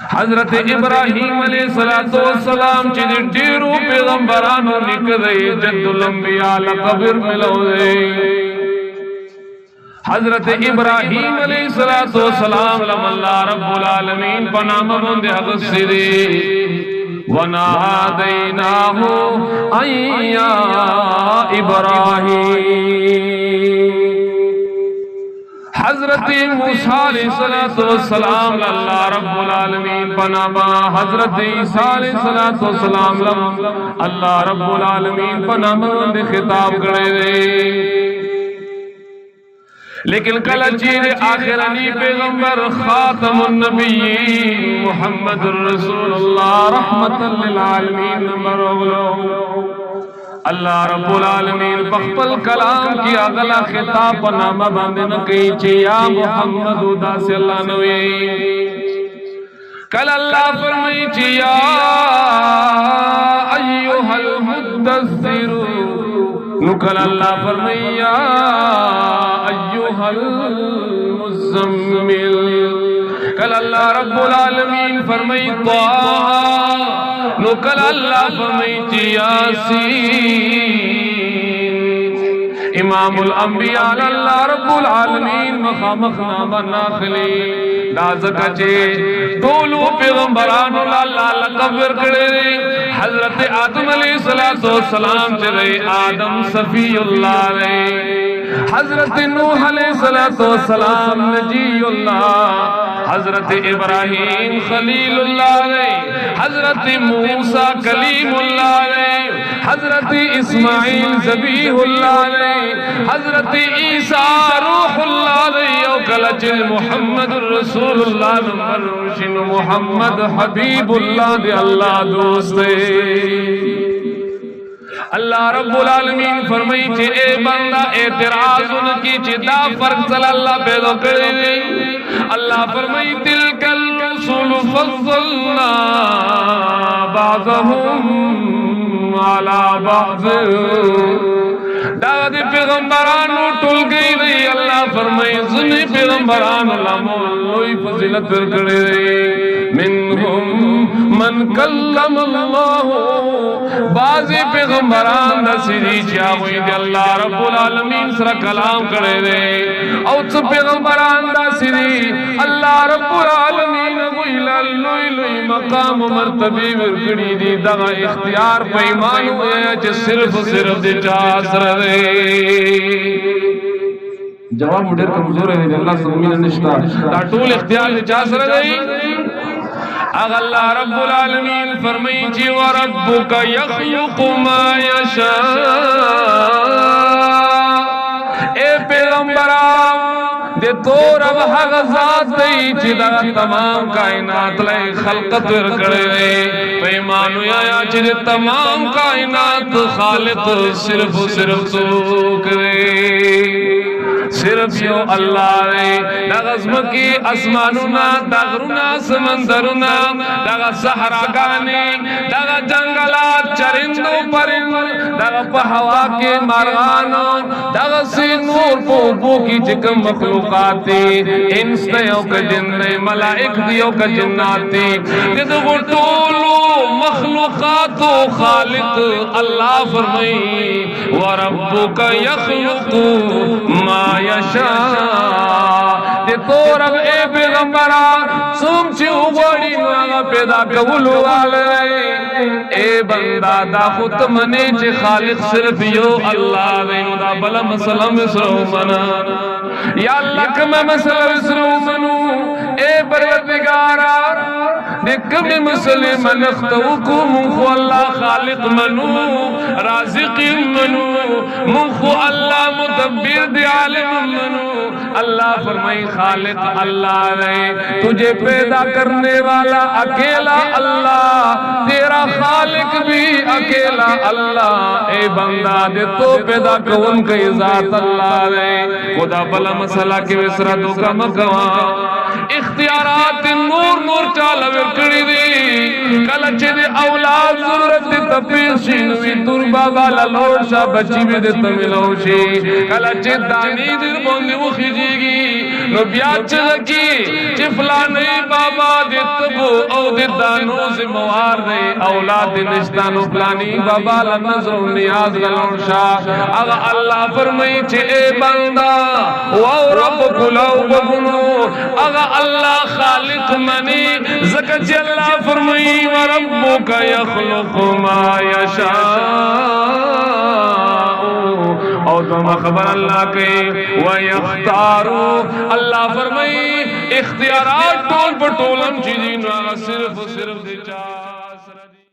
حضرت ابراہیم علیہ السلام چی ڈیرو پیغمبرانو نکدے جد الانبیاء لقبر ملو دے حضرت ابراہیم علیہ السلام لم اللہ رب العالمین پنام بند حغسی دے وَنَادَيْنَاهُ أَن يَا إِبْرَاهِيمُ حضرت موسیٰ علیہ السلام اللہ رب العالمین پناما حضرت عیسیٰ علیہ السلام اللہ رب العالمین پناما خطاب کرے دے لیکن کل چیر آخرانی پیغمبر خاتم النبیین محمد الرسول اللہ رحمت للعالمین نمبر اولو اللہ رب العالمین بخبل کلام کی اغلا خطاب پنامہ باندن کئی چی یا محمد دا سے اللہ نوی کل اللہ فرمائی چی یا ایوہ المدثر نکل اللہ فرمائی یا ایوہ المزمل کل اللہ رب العالمین فرمائی طاہا نکل اللہ فرمائی چی یاسین امام الانبیاء اللہ رب العالمین مخامخ نام ناخلی نازکا چے دولو پیغمبران اللہ لقبر کرے حضرت آدم علیہ السلام چلے آدم صفی اللہ رہے حضرت نوح علیہ السلام نجی اللہ حضرت ابراہیم خلیل اللہ رہے حضرت موسیٰ کلیم اللہ رہے حضرت اسماعیل ذبیح اللہ رہے حضرت عیسیٰ روح اللہ رہے وکلچ محمد الرسول اللہ نمبرشن محمد حبیب اللہ دے اللہ دوستے اللہ رب العالمین فرمائی چھے اے بندہ اعتراض ان کی چھے دا فرق صلی اللہ پیدا کرے اللہ فرمائی تلک الرسول فضلنا بعضهم على بعض دعوت پیغمبرانو ٹول گئی رہی اللہ فرمائی زنی پیغمبران اللہ مولوی فضلت پر کرے رہی منہم من کلم اللہ بعضی پیغمبران دسیدی چاہوئی دی اللہ رب العالمین سر کلام کرے دے او چو پیغمبران دسیدی اللہ رب العالمین اگوئی للوئی لوئی مقام و مرتبی ورکڑی دی دغا اختیار پیمان ہویا چھ صرف دی چاس رہے جواب مڈر کمزور ہے اللہ سمین نشتا دا طول اختیار دی چاس رہے اللہ رب العالمین فرمائی جی وَرَبُّكَ يَخْلُقُ مَا يَشَاءُ اے پیغمبران دے تو رب حق ذات دی چیدہ تمام کائنات لئے خلقت ورکڑے دے پیمانو یا چیدہ تمام کائنات خالق صرف تو کرے صرف یو اللہ رے نغزم کی اسمانونا دغرونا سمندرونا دغ سحراگانی دغ جنگلات چرندو پرند دغ پہوا کے مرغانو دغ سی نور پو کی چکم مخلوقاتی انس دیو کا جننے ملائک دیو کا جناتی کدھو طولو مخلوقاتو خالق اللہ فرمائی وَرَبُّكَ يَخْلُقُ مَا یشاء دے تو رب اے پیغمبران سمچی اگوڑی نوگا پیدا قبولو والے اے بندہ دا خود منے چے خالق صرف یو اللہ دینو دا بلا مسئلہ مصرو منا یا اللہ کم مسئلہ مصرو منو اے پروردگارا نکم مسلم نختوکو منخو اللہ خالق منو رازق منو منخو اللہ مدبر دی عالم منو اللہ فرمائی خالق اللہ رہے تجھے پیدا کرنے والا اکیلا اللہ تیرا خالق بھی اکیلا اللہ اے بندہ دے تو پیدا کون کئی ذات اللہ رہے خدا بلا مسئلہ کی وسرہ دوکا مکوان اختیارات نور چالا وکڑی دی کلچے دے اولاد ضرورت دی تپیشی نوی تربا بالا لوشا بچی میں دے تملوشی کلچے دانی دیر بوندی مخیجی گی نو بیاد چلکی چفلا نہیں بابا دے تبو او دے دانو زموار دے اولاد نشتانو پلانی بابا لنظر و نیاز للون شاہ اگا اللہ فرمائی چھے اے بندہ واو رب کلاو بگنو اگا اللہ خالق منی زکر چھے اللہ فرمائی وربک یخلق ما یشاء اور تم خبر اللہ کے وَيَخْتَارُ اللہ فرمائی اختیارات ٹول پر ٹولم چیزیں صرف دے چاہ